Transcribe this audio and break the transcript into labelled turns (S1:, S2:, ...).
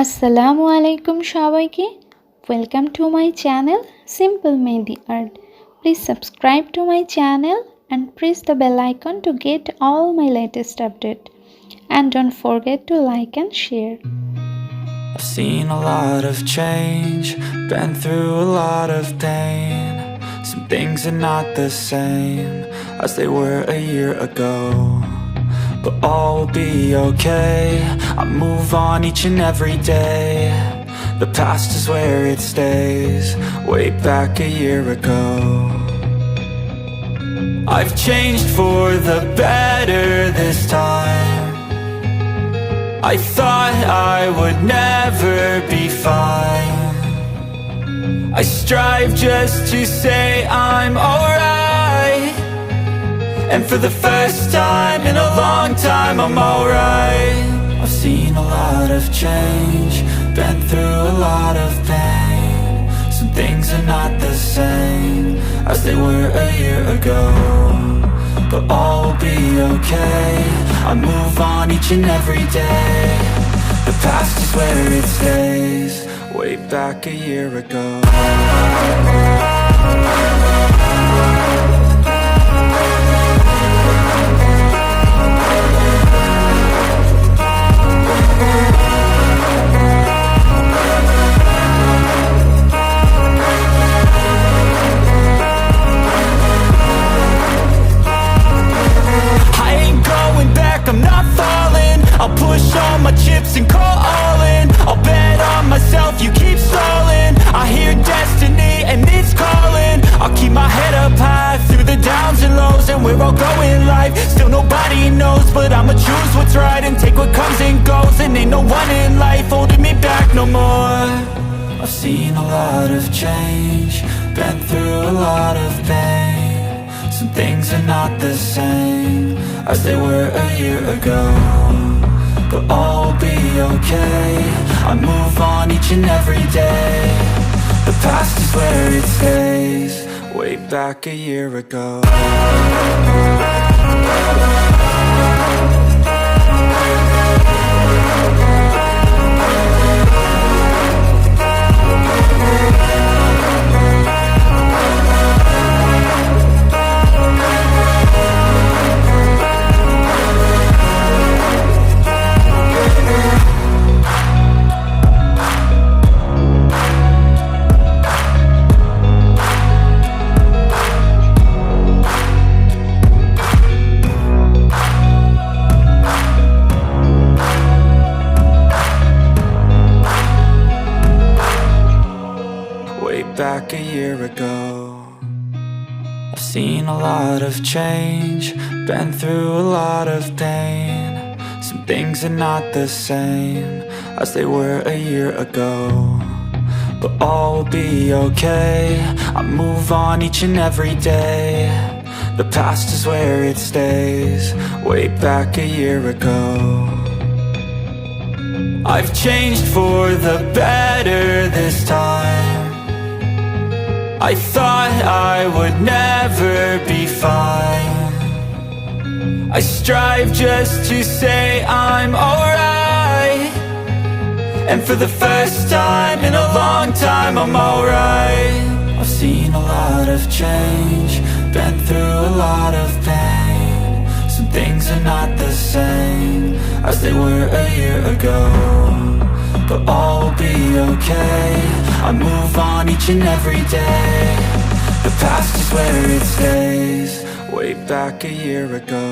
S1: আসসালামু আলাইকুম সবাইকে। Welcome to my channel simple mehndi art. Please subscribe to my channel and press the bell icon to get all my latest update. And don't forget to like and share.
S2: I've seen a lot of change, been through a lot of pain. Some things are not the same as they were a year ago, but all will be okay. I move on each and every day. The past is where it stays, way back a year ago. I've changed for the better this time. I thought I would never be fine. I strive just to say I'm alright, and for the first time in a long time I'm alright. I've seen a lot of change, been through a lot of pain. Some things are not the same as they were a year ago, but all will be okay. I move on each and every day. The past is where it stays, way back a year ago. I'm not falling, I'll push all my chips and call all in. I'll bet on myself, you keep stalling. I hear destiny and it's calling. I'll keep my head up high through the downs and lows, and we're all going life. Still nobody knows, but I'ma choose what's right and take what comes and goes. And ain't no one in life holding me back no more. I've seen a lot of change, been through a lot of pain. Some things are not the same as they were a year ago, but all will be okay. I move on each and every day. The past is where it stays, way back a year ago. Back a year ago, I've seen a lot of change, been through a lot of pain. Some things are not the same as they were a year ago, but all will be okay. I move on each and every day. The past is where it stays, way back a year ago. I've changed for the better this time. I thought I would never be fine. I strive just to say I'm alright, and for the first time in a long time I'm alright. I've seen a lot of change, been through a lot of pain. Some things are not the same as they were a year ago, but all will be okay. I move on each and every day. The past is where it stays, way back a year ago.